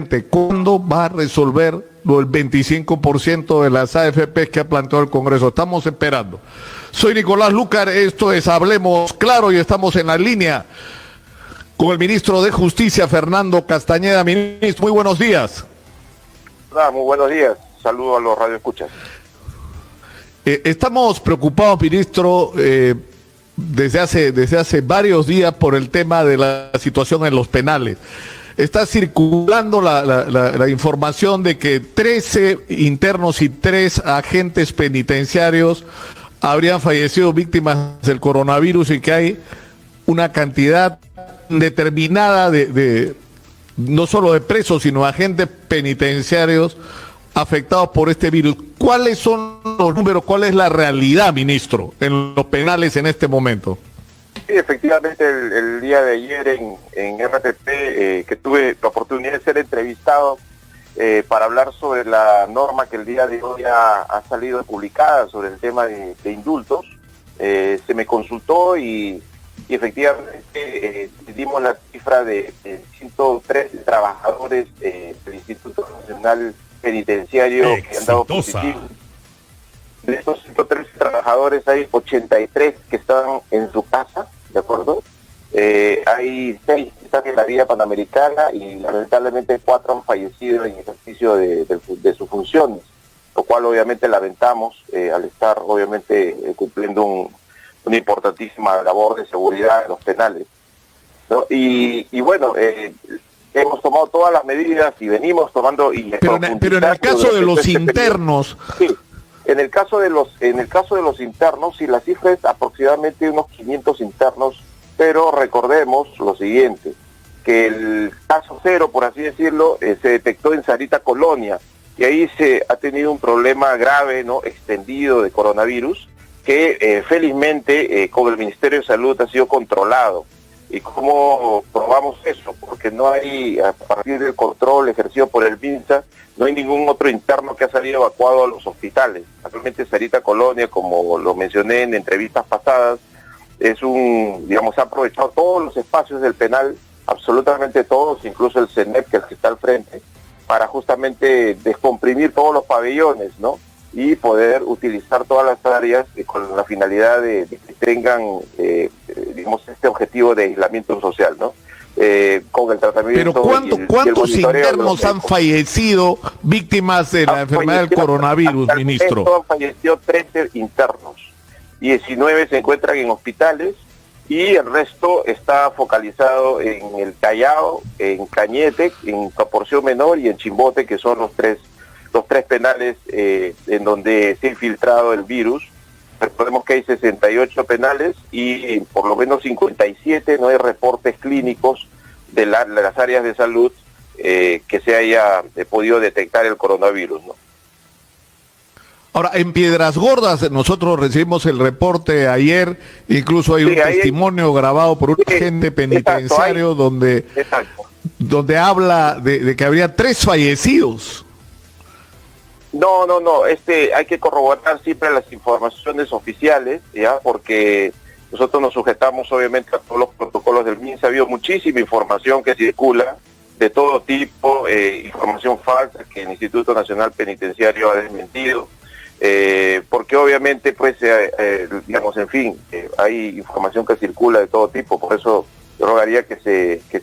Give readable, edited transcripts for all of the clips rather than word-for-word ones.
presidente, ¿cuándo va a resolver lo del 25% de las AFP que ha planteado el Congreso? Estamos esperando. Soy Nicolás Lucar, esto es Hablemos Claro y estamos en la línea con el ministro de Justicia, Fernando Castañeda. Ministro, muy buenos días. Muy buenos días. Saludos a los radioescuchas. Estamos preocupados, ministro, desde hace varios días por el tema de la situación en los penales. Está circulando la información de que 13 internos y 3 agentes penitenciarios habrían fallecido víctimas del coronavirus y que hay una cantidad determinada de no solo de presos, sino agentes penitenciarios afectados por este virus. ¿Cuáles son los números? ¿Cuál es la realidad, ministro, en los penales en este momento? Sí, efectivamente, el día de ayer en RTP, que tuve la oportunidad de ser entrevistado para hablar sobre la norma que el día de hoy ha salido publicada sobre el tema de indultos, se me consultó y efectivamente dimos la cifra de 113 trabajadores del Instituto Nacional Penitenciario que han dado positivo. De estos 113 trabajadores hay 83 que están en su casa, ¿de acuerdo? Hay 6 que están en la vía panamericana y lamentablemente 4 han fallecido en ejercicio de sus funciones, lo cual obviamente lamentamos al estar obviamente cumpliendo una importantísima labor de seguridad en los penales, ¿no? Y bueno, hemos tomado todas las medidas y venimos tomando... Pero en el caso de los internos... Sí, en el caso de los internos, sí, la cifra es aproximadamente unos 500 internos, pero recordemos lo siguiente, que el caso cero, por así decirlo, se detectó en Sarita Colonia, y ahí se ha tenido un problema grave, ¿no?, extendido de coronavirus, que felizmente con el Ministerio de Salud ha sido controlado. ¿Y cómo probamos eso? Porque no hay, a partir del control ejercido por el MINSA, no hay ningún otro interno que ha salido evacuado a los hospitales. Actualmente Sarita Colonia, como lo mencioné en entrevistas pasadas, es ha aprovechado todos los espacios del penal, absolutamente todos, incluso el CENEP, que es el que está al frente, para justamente descomprimir todos los pabellones, ¿no?, y poder utilizar todas las áreas con la finalidad de que tengan, este objetivo de aislamiento social, ¿no? Con el tratamiento... Pero ¿cuántos internos han fallecido víctimas de la enfermedad del coronavirus, ministro? Han fallecido 13 internos, 19 se encuentran en hospitales y el resto está focalizado en el Callao, en Cañete, en proporción menor, y en Chimbote, que son los tres penales en donde se ha infiltrado el virus. Recordemos que hay 68 penales y por lo menos 57 no hay reportes clínicos de las áreas de salud que se haya podido detectar el coronavirus, ¿no? Ahora, en Piedras Gordas nosotros recibimos el reporte ayer, incluso hay un testimonio grabado por un agente penitenciario, exacto, donde habla de que habría 3 fallecidos. No, hay que corroborar siempre las informaciones oficiales, ya, porque nosotros nos sujetamos obviamente a todos los protocolos del MINSA. Ha habido muchísima información que circula de todo tipo, información falsa que el Instituto Nacional Penitenciario ha desmentido, porque obviamente pues hay información que circula de todo tipo. Por eso yo rogaría que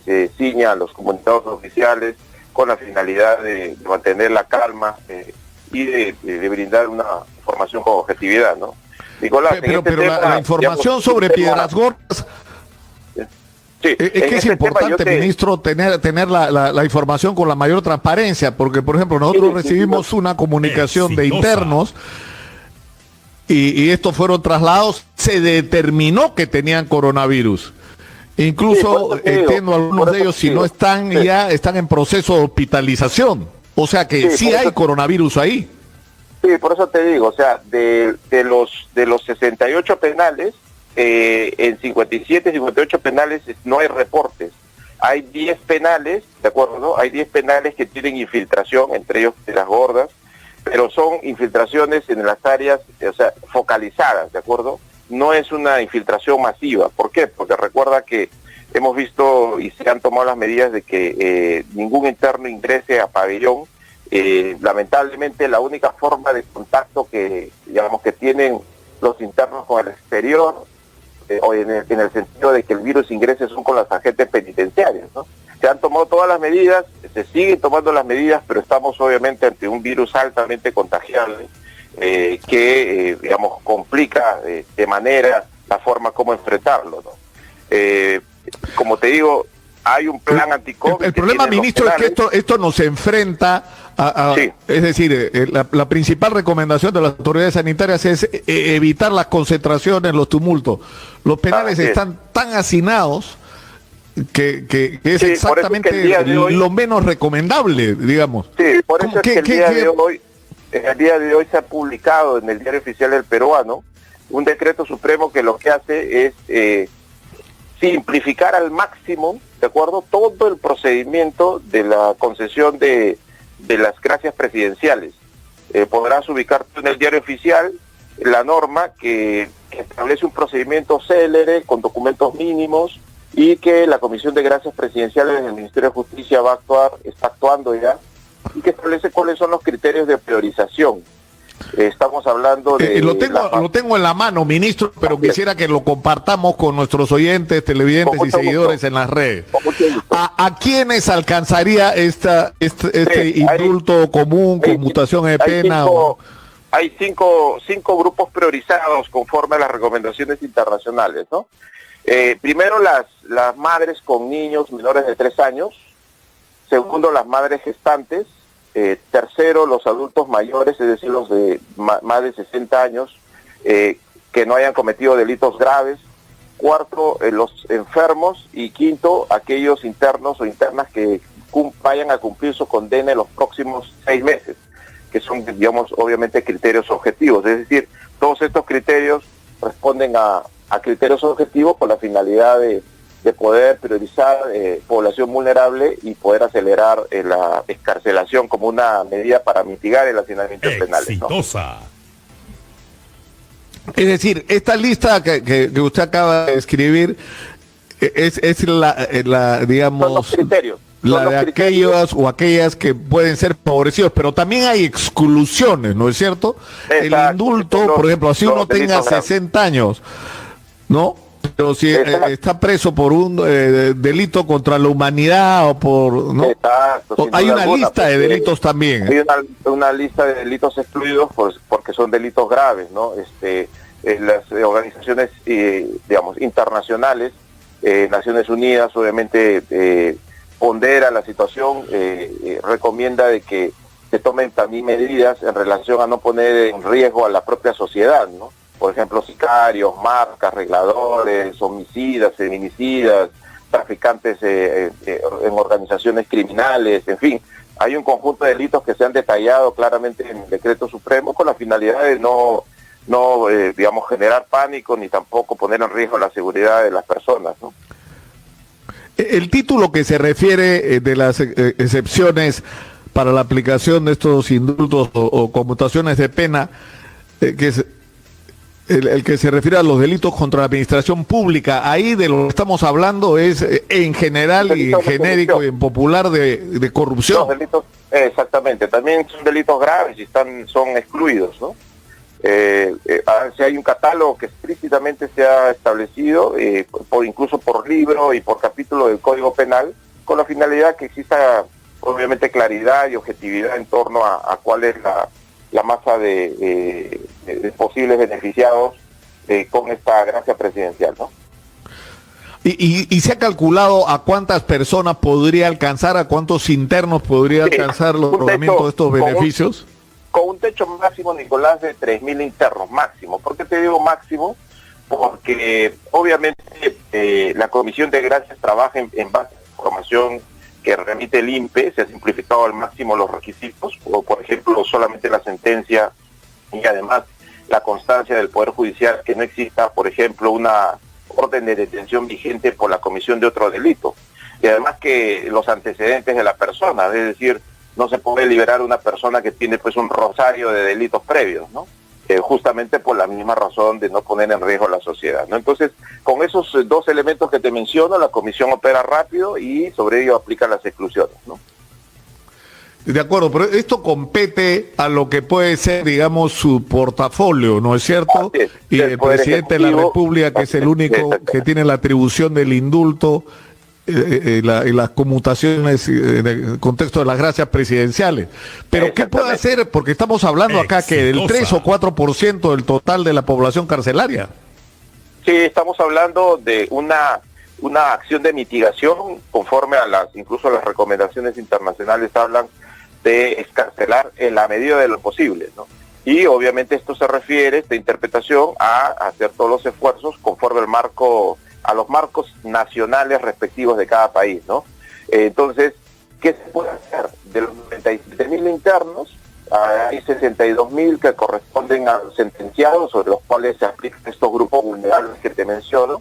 se ciña a los comunicados oficiales con la finalidad de mantener la calma y de brindar una información con objetividad, ¿no? Nicolás, pero la información sobre Piedras Gordas... Sí, es que es importante, ministro, tener la información con la mayor transparencia, porque, por ejemplo, nosotros recibimos una comunicación de internos y estos fueron trasladados, se determinó que tenían coronavirus. Incluso entiendo algunos de ellos, si no están ya están en proceso de hospitalización. O sea que sí hay coronavirus ahí. Sí, por eso te digo, o sea, de los 68 penales, en 57, 58 penales no hay reportes. Hay 10 penales, ¿de acuerdo? ¿No? Hay 10 penales que tienen infiltración, entre ellos Piedras Gordas, pero son infiltraciones en las áreas, o sea, focalizadas, ¿de acuerdo? No es una infiltración masiva. ¿Por qué? Porque recuerda que hemos visto y se han tomado las medidas de que ningún interno ingrese a pabellón. Lamentablemente la única forma de contacto que, digamos, que tienen los internos con el exterior, o en el sentido de que el virus ingrese, son con las agentes penitenciarias, ¿no? Se han tomado todas las medidas, se siguen tomando las medidas, pero estamos obviamente ante un virus altamente contagiable que, digamos, complica de manera la forma como enfrentarlo, ¿no? Como te digo, hay un plan anti-COVID. El problema, ministro, es que esto nos enfrenta sí. Es decir, la principal recomendación de las autoridades sanitarias es evitar las concentraciones, los tumultos. Los penales están tan hacinados que es sí, exactamente es que hoy, lo menos recomendable, digamos. Sí, por eso es que el día de hoy se ha publicado en el Diario Oficial del Peruano un decreto supremo que lo que hace es simplificar al máximo, ¿de acuerdo?, todo el procedimiento de la concesión de las gracias presidenciales. Podrás ubicar en el Diario Oficial la norma que establece un procedimiento célere con documentos mínimos y que la Comisión de Gracias Presidenciales del Ministerio de Justicia está actuando ya, y que establece cuáles son los criterios de priorización. Estamos hablando de... Lo tengo en la mano, ministro, pero quisiera que lo compartamos con nuestros oyentes, televidentes y seguidores en las redes. ¿A quiénes alcanzaría este indulto común, conmutación de pena? Hay cinco grupos priorizados conforme a las recomendaciones internacionales, ¿no? Primero, las madres con niños menores de 3 años. Segundo, las madres gestantes. Tercero, los adultos mayores, es decir, los de más de 60 años, que no hayan cometido delitos graves. Cuarto, los enfermos. Y quinto, aquellos internos o internas que vayan a cumplir su condena en los próximos 6 meses, que son, digamos, obviamente criterios objetivos. Es decir, todos estos criterios responden a criterios objetivos con la finalidad de poder priorizar población vulnerable y poder acelerar la excarcelación como una medida para mitigar el hacinamiento penal. Exitosa. ¿No? Es decir, esta lista que usted acaba de escribir es la digamos, son los criterios. La de aquellos o aquellas que pueden ser favorecidos, pero también hay exclusiones, ¿no es cierto? Exacto. El indulto, por ejemplo, si uno tenga 60 años, ¿no? Pero si está preso por un delito contra la humanidad o por... ¿no? Exacto, hay una lista de delitos también. Hay una lista de delitos excluidos porque son delitos graves, ¿no? Las organizaciones, digamos, internacionales, Naciones Unidas, obviamente, pondera la situación, recomienda de que se tomen también medidas en relación a no poner en riesgo a la propia sociedad, ¿no? Por ejemplo, sicarios, marcas, regladores, homicidas, feminicidas, traficantes en organizaciones criminales, en fin. Hay un conjunto de delitos que se han detallado claramente en el decreto supremo con la finalidad de no digamos, generar pánico ni tampoco poner en riesgo la seguridad de las personas, ¿no? El título que se refiere de las excepciones para la aplicación de estos indultos o conmutaciones de pena, que es el que se refiere a los delitos contra la administración pública, ahí de lo que estamos hablando es en general y en genérico y en popular de corrupción. Los delitos, exactamente, también son delitos graves y son excluidos, ¿no? Si hay un catálogo que explícitamente se ha establecido, incluso por libro y por capítulo del Código Penal, con la finalidad que exista obviamente claridad y objetividad en torno a cuál es la masa de posibles beneficiados con esta gracia presidencial, ¿no? ¿Y se ha calculado a cuántas personas podría alcanzar, a cuántos internos podría alcanzar los otorgamientos de estos beneficios? Con un techo máximo, Nicolás, de 3.000 internos, máximo. ¿Por qué te digo máximo? Porque obviamente la Comisión de Gracias trabaja en base a la información que remite el INPE. Se ha simplificado al máximo los requisitos, o por ejemplo solamente la sentencia y además la constancia del Poder Judicial que no exista, por ejemplo, una orden de detención vigente por la comisión de otro delito. Y además que los antecedentes de la persona, es decir, no se puede liberar una persona que tiene pues un rosario de delitos previos, ¿no? justamente por la misma razón de no poner en riesgo a la sociedad, ¿no? Entonces, con esos dos elementos que te menciono, la comisión opera rápido y sobre ello aplica las exclusiones, ¿no? De acuerdo, pero esto compete a lo que puede ser, digamos, su portafolio, ¿no es cierto? Así es. Y el presidente de la República, que es el único que tiene la atribución del indulto y las conmutaciones en el contexto de las gracias presidenciales. Pero ¿qué puede hacer? Porque estamos hablando acá que del 3 o 4% del total de la población carcelaria. Sí, estamos hablando de una acción de mitigación conforme a incluso las recomendaciones internacionales hablan de excarcelar en la medida de lo posible, ¿no? Y obviamente esto se refiere, esta interpretación, a hacer todos los esfuerzos conforme a los marcos nacionales respectivos de cada país, ¿no? Entonces, ¿qué se puede hacer? De los 97.000 internos, hay 62.000 que corresponden a los sentenciados, sobre los cuales se aplican estos grupos vulnerables que te menciono,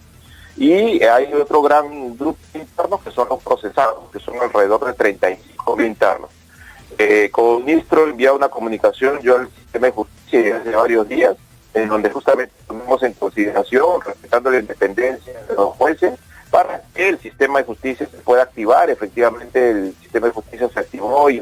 y hay otro gran grupo de internos que son los procesados, que son alrededor de 35.000 internos. Como ministro enviado una comunicación yo al sistema de justicia hace varios días, en donde justamente tomamos en consideración, respetando la independencia de los jueces, para que el sistema de justicia se pueda activar. Efectivamente el sistema de justicia se activó y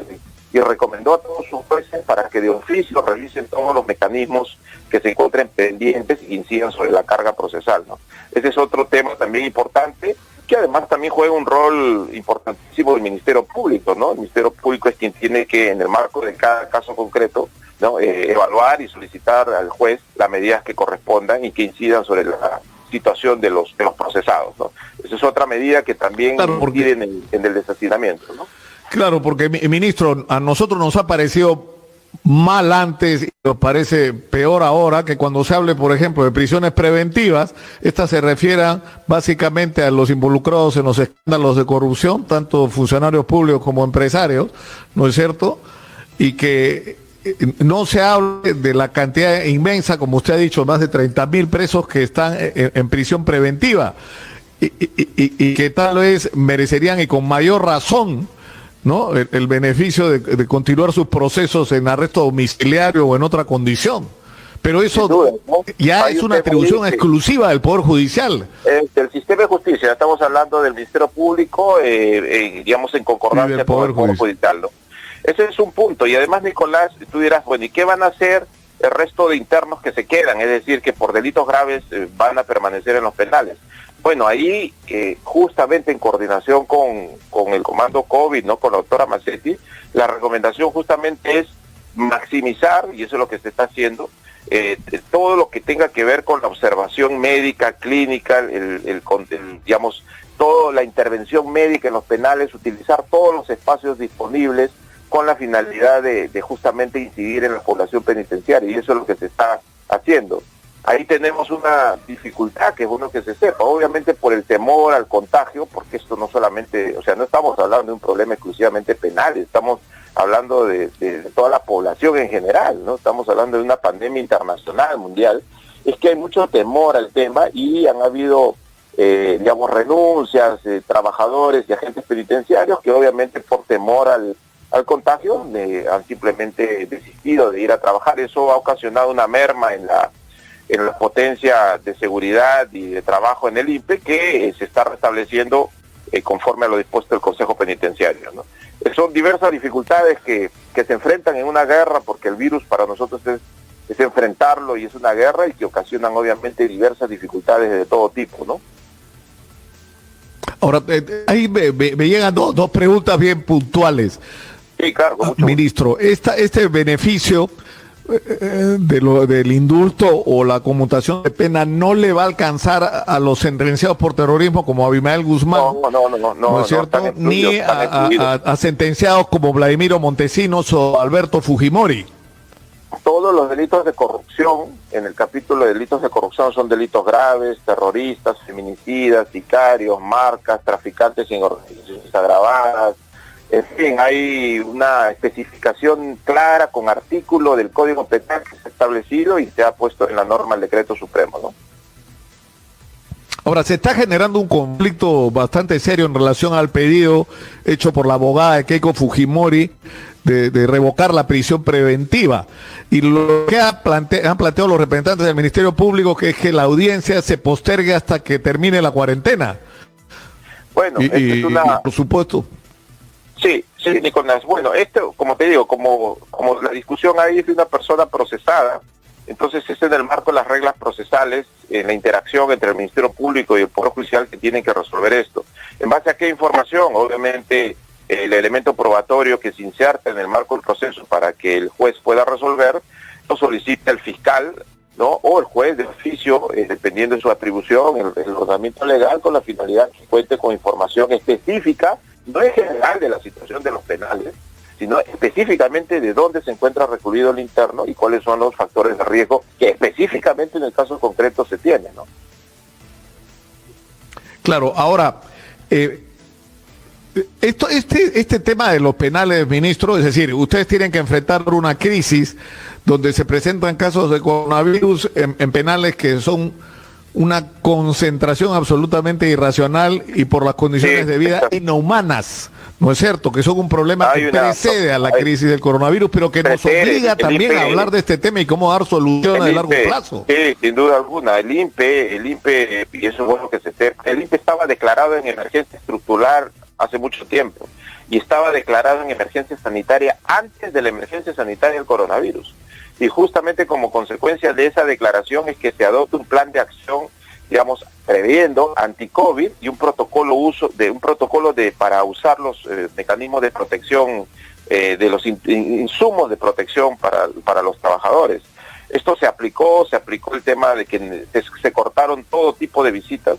recomendó a todos sus jueces para que de oficio revisen todos los mecanismos que se encuentren pendientes y incidan sobre la carga procesal, ¿no? Ese es otro tema también importante, que además también juega un rol importantísimo el Ministerio Público, ¿no? El Ministerio Público es quien tiene que, en el marco de cada caso concreto, ¿no? Evaluar y solicitar al juez las medidas que correspondan y que incidan sobre la situación de los procesados, ¿no? Esa es otra medida que también incide en el deshacinamiento, ¿no? Claro, porque, ministro, a nosotros nos ha parecido mal antes y nos parece peor ahora que cuando se hable, por ejemplo, de prisiones preventivas, estas se refieran básicamente a los involucrados en los escándalos de corrupción, tanto funcionarios públicos como empresarios, ¿no es cierto? Y que no se hable de la cantidad inmensa, como usted ha dicho, más de 30.000 presos que están en prisión preventiva y que tal vez merecerían y con mayor razón, ¿no?, el beneficio de continuar sus procesos en arresto domiciliario o en otra condición. Pero eso duda, ¿no? Ya es una atribución exclusiva del Poder Judicial. Del sistema de justicia, estamos hablando del Ministerio Público, digamos en concordancia con el Poder Judicial, ¿no? Ese es un punto. Y además, Nicolás, tú dirás, bueno, ¿y qué van a hacer el resto de internos que se quedan? Es decir, que por delitos graves van a permanecer en los penales. Bueno, ahí justamente en coordinación con el comando COVID, ¿no?, con la doctora Macetti, la recomendación justamente es maximizar, y eso es lo que se está haciendo, todo lo que tenga que ver con la observación médica, clínica, digamos, toda la intervención médica en los penales, utilizar todos los espacios disponibles con la finalidad de justamente incidir en la población penitenciaria, y eso es lo que se está haciendo. Ahí tenemos una dificultad que es bueno que se sepa, obviamente por el temor al contagio, porque esto no solamente, o sea, no estamos hablando de un problema exclusivamente penal, estamos hablando de toda la población en general, ¿no? Estamos hablando de una pandemia internacional, mundial. Es que hay mucho temor al tema y han habido, digamos, renuncias, trabajadores y agentes penitenciarios que obviamente por temor al contagio han simplemente desistido de ir a trabajar. Eso ha ocasionado una merma en la potencia de seguridad y de trabajo en el INPE que se está restableciendo conforme a lo dispuesto del Consejo Penitenciario, ¿no? Son diversas dificultades que se enfrentan en una guerra, porque el virus para nosotros es enfrentarlo y es una guerra, y que ocasionan obviamente diversas dificultades de todo tipo, ¿no? Ahora, ahí me llegan dos preguntas bien puntuales. Sí, claro, con mucho ministro, este beneficio del indulto o la conmutación de pena no le va a alcanzar a los sentenciados por terrorismo como Abimael Guzmán, ¿no es cierto? Ni a sentenciados como Vladimiro Montesinos o Alberto Fujimori. Todos los delitos de corrupción, en el capítulo de delitos de corrupción, son delitos graves, terroristas, feminicidas, sicarios, marcas, traficantes en organizaciones agravadas. En fin, hay una especificación clara con artículo del Código Penal que se ha establecido y se ha puesto en la norma el Decreto Supremo, ¿no? Ahora, se está generando un conflicto bastante serio en relación al pedido hecho por la abogada de Keiko Fujimori de revocar la prisión preventiva. Y lo que han planteado los representantes del Ministerio Público que es que la audiencia se postergue hasta que termine la cuarentena. Bueno, y por supuesto. Sí, Nicolás. Bueno, esto, como te digo, como la discusión ahí es de una persona procesada, entonces es en el marco de las reglas procesales, en la interacción entre el Ministerio Público y el Poder Judicial que tienen que resolver esto. ¿En base a qué información? Obviamente el elemento probatorio que se inserta en el marco del proceso para que el juez pueda resolver, lo solicita el fiscal, ¿no? O el juez de oficio, dependiendo de su atribución, el ordenamiento legal, con la finalidad que cuente con información específica, no en general de la situación de los penales, sino específicamente de dónde se encuentra recluido el interno y cuáles son los factores de riesgo que específicamente en el caso concreto se tienen, ¿no? Claro, ahora, este tema de los penales, ministro, es decir, ustedes tienen que enfrentar una crisis donde se presentan casos de coronavirus en penales que son una concentración absolutamente irracional y por las condiciones de vida inhumanas, ¿no es cierto? Que son un problema que precede a la crisis del coronavirus, pero que nos obliga también a hablar de este tema y cómo dar soluciones de largo plazo. Sí, sin duda alguna. El INPE, y eso es bueno que se sepa, el INPE estaba declarado en emergencia estructural hace mucho tiempo y estaba declarado en emergencia sanitaria antes de la emergencia sanitaria del coronavirus. Y justamente como consecuencia de esa declaración es que se adopta un plan de acción, digamos, previendo anti-COVID y un protocolo para usar los mecanismos de protección, de los insumos de protección para los trabajadores. Esto se aplicó el tema de que se cortaron todo tipo de visitas,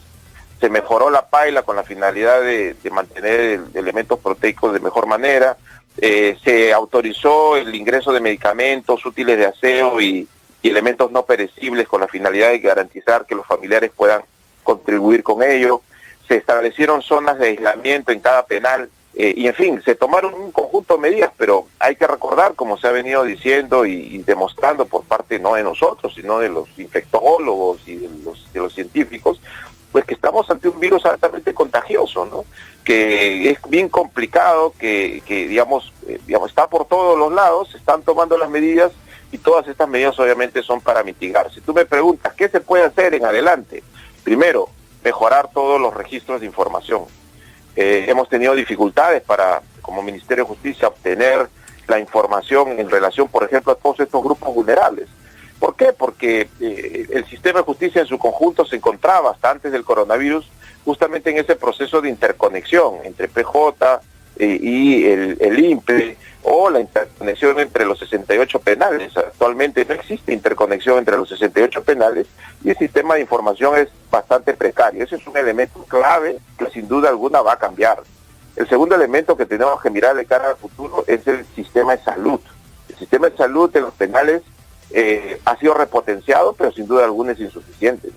se mejoró la paila con la finalidad de mantener elementos proteicos de mejor manera. Se autorizó el ingreso de medicamentos, útiles de aseo y elementos no perecibles con la finalidad de garantizar que los familiares puedan contribuir con ello. Se establecieron zonas de aislamiento en cada penal y en fin, se tomaron un conjunto de medidas, pero hay que recordar, como se ha venido diciendo y demostrando por parte no de nosotros, sino de los infectólogos y de los científicos, pues que estamos ante un virus altamente contagioso, ¿no? Que es bien complicado, que digamos, está por todos los lados, se están tomando las medidas y todas estas medidas obviamente son para mitigar. Si tú me preguntas, ¿qué se puede hacer en adelante? Primero, mejorar todos los registros de información. Hemos tenido dificultades como Ministerio de Justicia, obtener la información en relación, por ejemplo, a todos estos grupos vulnerables. ¿Por qué? Porque el sistema de justicia en su conjunto se encontraba hasta antes del coronavirus justamente en ese proceso de interconexión entre PJ y el INPE, o la interconexión entre los 68 penales. Actualmente no existe interconexión entre los 68 penales y el sistema de información es bastante precario. Ese es un elemento clave que sin duda alguna va a cambiar. El segundo elemento que tenemos que mirar de cara al futuro es el sistema de salud. El sistema de salud de los penales ha sido repotenciado, pero sin duda alguna es insuficiente.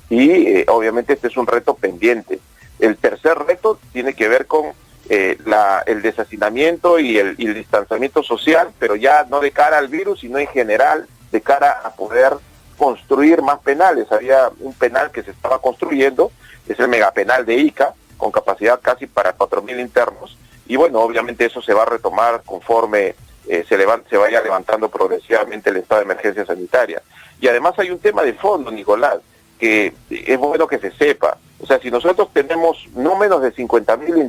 Y obviamente este es un reto pendiente. El tercer reto tiene que ver con el deshacinamiento y el distanciamiento social, pero ya no de cara al virus, sino en general de cara a poder construir más penales. Había un penal que se estaba construyendo, es el megapenal de Ica, con capacidad casi para 4.000 internos, y bueno, obviamente eso se va a retomar conforme se vaya levantando progresivamente el estado de emergencia sanitaria. Y además hay un tema de fondo, Nicolás, que es bueno que se sepa. O sea, si nosotros tenemos no menos de 50.000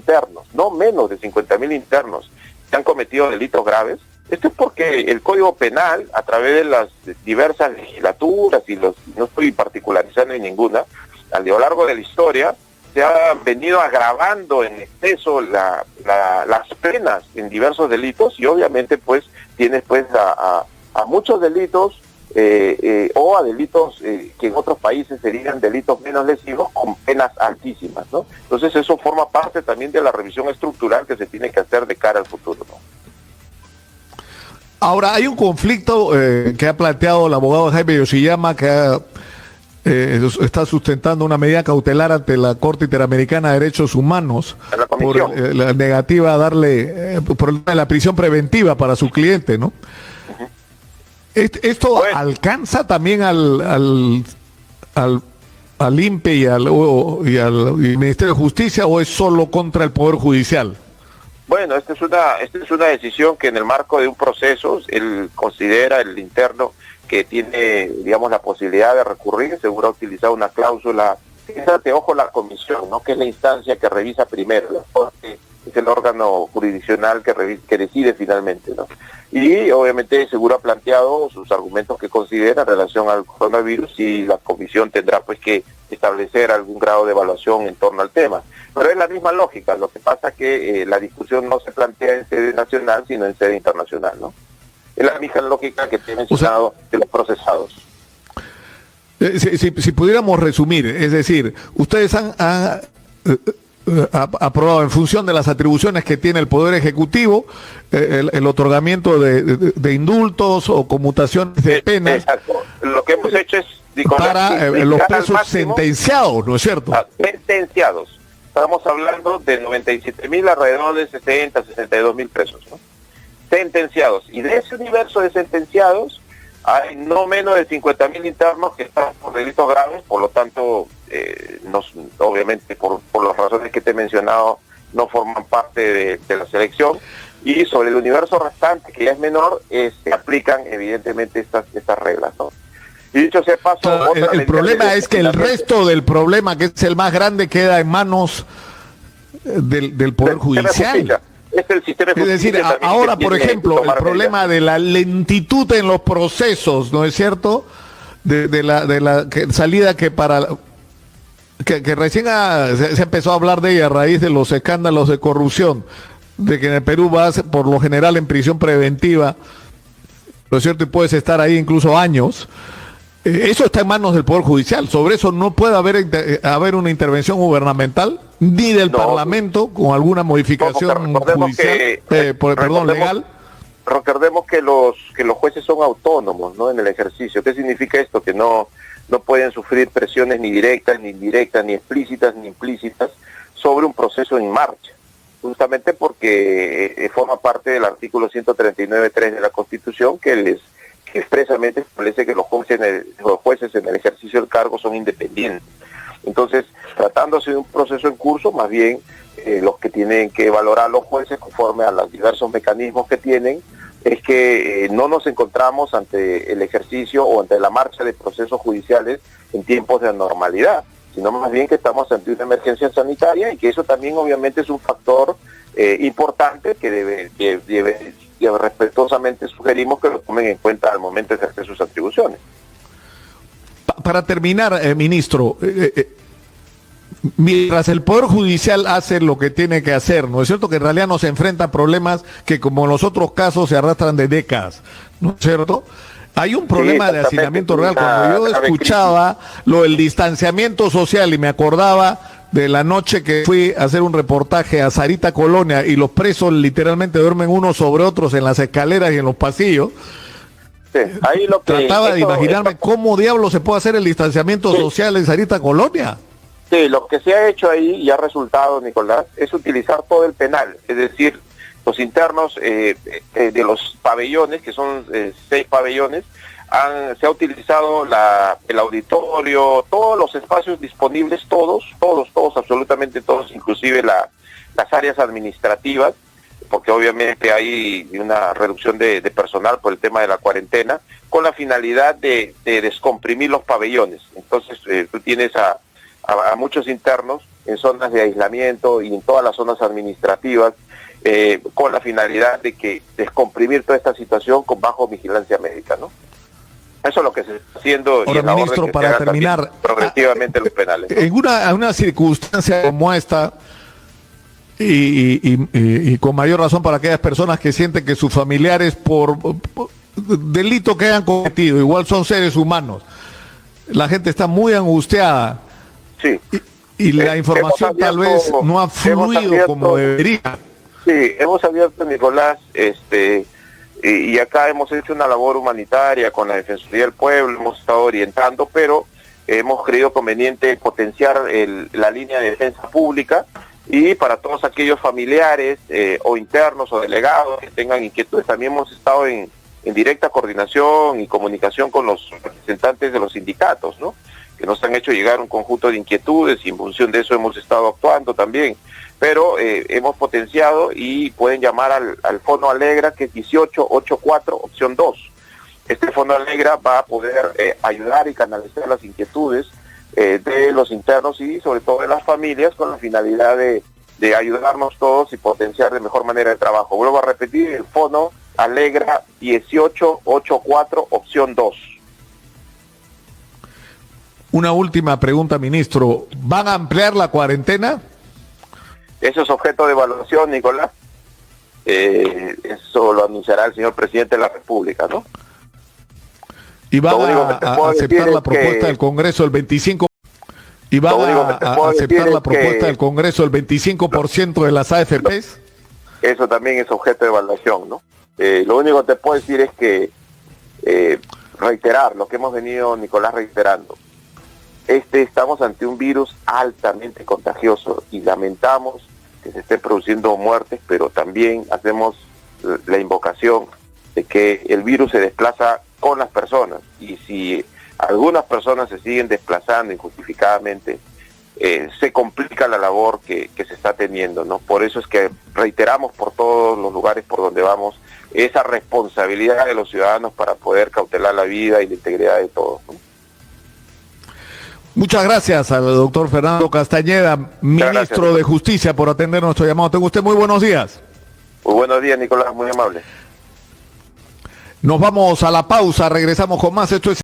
internos que han cometido delitos graves, esto es porque el Código Penal, a través de las diversas legislaturas, no estoy particularizando en ninguna, a lo largo de la historia, se ha venido agravando en exceso las penas en diversos delitos, y obviamente pues tienes pues a muchos delitos o a delitos que en otros países serían delitos menos lesivos con penas altísimas, ¿no? Entonces eso forma parte también de la revisión estructural que se tiene que hacer de cara al futuro, ¿no? Ahora, hay un conflicto que ha planteado el abogado Jaime Yoshiyama, que está sustentando una medida cautelar ante la Corte Interamericana de Derechos Humanos por la negativa a darle por la prisión preventiva para su cliente, ¿no? Uh-huh. ¿Esto alcanza también al INPE y al Ministerio de Justicia, o es solo contra el Poder Judicial? Bueno, esta es una decisión que en el marco de un proceso, él considera, el interno, que tiene, digamos, la posibilidad de recurrir, seguro ha utilizado una cláusula, fíjate, ojo, la comisión, ¿no? Que es la instancia que revisa primero, la Corte es el órgano jurisdiccional que decide finalmente, ¿no? Y obviamente seguro ha planteado sus argumentos que considera en relación al coronavirus, y la comisión tendrá pues que establecer algún grado de evaluación en torno al tema. Pero es la misma lógica, lo que pasa es que la discusión no se plantea en sede nacional, sino en sede internacional, ¿no? Es la misma lógica que te he mencionado de los procesados. Si pudiéramos resumir, es decir, ustedes han aprobado en función de las atribuciones que tiene el Poder Ejecutivo el otorgamiento de indultos o conmutaciones de penas. Exacto. Lo que hemos hecho es para los presos sentenciados, ¿no es cierto? Sentenciados. Estamos hablando de 97.000, alrededor de 62.000 presos, ¿no? Sentenciados. Y de ese universo de sentenciados hay no menos de 50.000 internos que están por delitos graves, por lo tanto, obviamente por las razones que te he mencionado, no forman parte de la selección. Y sobre el universo restante, que ya es menor, se aplican evidentemente estas reglas, ¿no? Y dicho sea paso, el problema es que el resto del problema, que es el más grande, queda en manos del Poder Judicial. Es el sistema de justicia. Es decir, ahora, por ejemplo, el problema de la lentitud en los procesos, ¿no es cierto? De la salida que recién se empezó a hablar de ella a raíz de los escándalos de corrupción, de que en el Perú vas por lo general en prisión preventiva, ¿no es cierto? Y puedes estar ahí incluso años. Eso está en manos del Poder Judicial. Sobre eso no puede haber una intervención gubernamental, ni del Parlamento, con alguna modificación judicial, legal. Recordemos que los jueces son autónomos, ¿no? En el ejercicio. ¿Qué significa esto? Que no pueden sufrir presiones ni directas, ni indirectas, ni explícitas, ni implícitas sobre un proceso en marcha. Justamente porque forma parte del artículo 139.3 de la Constitución, que expresamente establece que los jueces en el ejercicio del cargo son independientes. Entonces, tratándose de un proceso en curso, más bien los que tienen que valorar los jueces conforme a los diversos mecanismos que tienen, es que no nos encontramos ante el ejercicio o ante la marcha de procesos judiciales en tiempos de anormalidad, sino más bien que estamos ante una emergencia sanitaria, y que eso también obviamente es un factor importante que debe respetuosamente sugerimos que lo tomen en cuenta al momento de ejercer sus atribuciones. Para terminar, ministro, mientras el Poder Judicial hace lo que tiene que hacer, ¿no es cierto? Que en realidad nos enfrenta a problemas que, como en los otros casos, se arrastran de décadas, ¿no es cierto? Hay un problema de hacinamiento real. Cuando yo escuchaba lo del distanciamiento social y me acordaba de la noche que fui a hacer un reportaje a Sarita Colonia y los presos literalmente duermen unos sobre otros en las escaleras y en los pasillos, sí, ahí lo que trataba de imaginarme cómo diablos se puede hacer el distanciamiento social en Sarita Colonia. Sí, lo que se ha hecho ahí y ha resultado, Nicolás, es utilizar todo el penal, es decir, los internos de los pabellones, que son 6 pabellones, se ha utilizado el auditorio, todos los espacios disponibles, todos, absolutamente todos, inclusive las áreas administrativas, porque obviamente hay una reducción de personal por el tema de la cuarentena, con la finalidad de descomprimir los pabellones. Entonces tú tienes a muchos internos en zonas de aislamiento y en todas las zonas administrativas, con la finalidad de descomprimir toda esta situación con bajo vigilancia médica, ¿no? Eso es lo que se está haciendo. Ahora, y en ministro, la para terminar, progresivamente los penales, ¿no? En una circunstancia como esta, y con mayor razón para aquellas personas que sienten que sus familiares, por delito que hayan cometido, igual son seres humanos, la gente está muy angustiada. Sí. Y la información tal vez no ha fluido como debería. Sí, hemos abierto, Nicolás, y acá hemos hecho una labor humanitaria con la Defensoría del Pueblo, hemos estado orientando, pero hemos creído conveniente potenciar la línea de defensa pública, y para todos aquellos familiares o internos o delegados que tengan inquietudes, también hemos estado en directa coordinación y comunicación con los representantes de los sindicatos, ¿no? Que nos han hecho llegar un conjunto de inquietudes, y en función de eso hemos estado actuando también. pero hemos potenciado y pueden llamar al Fondo Alegra, que es 1884, opción 2. Este Fondo Alegra va a poder ayudar y canalizar las inquietudes de los internos y sobre todo de las familias, con la finalidad de ayudarnos todos y potenciar de mejor manera el trabajo. Vuelvo a repetir, el Fondo Alegra 1884, opción 2. Una última pregunta, ministro. ¿Van a ampliar la cuarentena? Eso es objeto de evaluación, Nicolás. Eso lo anunciará el señor presidente de la República, ¿no? ¿Y van a aceptar la propuesta del Congreso del 25%? ¿Y van a aceptar la propuesta del Congreso del 25% de las AFPs? Eso también es objeto de evaluación, ¿no? Lo único que te puedo decir es que reiterar lo que hemos venido, Nicolás, reiterando. Estamos ante un virus altamente contagioso y lamentamos que se estén produciendo muertes, pero también hacemos la invocación de que el virus se desplaza con las personas, y si algunas personas se siguen desplazando injustificadamente, se complica la labor que se está teniendo, ¿no? Por eso es que reiteramos por todos los lugares por donde vamos esa responsabilidad de los ciudadanos para poder cautelar la vida y la integridad de todos, ¿no? Muchas gracias al doctor Fernando Castañeda, ministro de Justicia, por atender nuestro llamado. Tenga usted muy buenos días. Muy buenos días, Nicolás, muy amable. Nos vamos a la pausa, regresamos con más. Esto es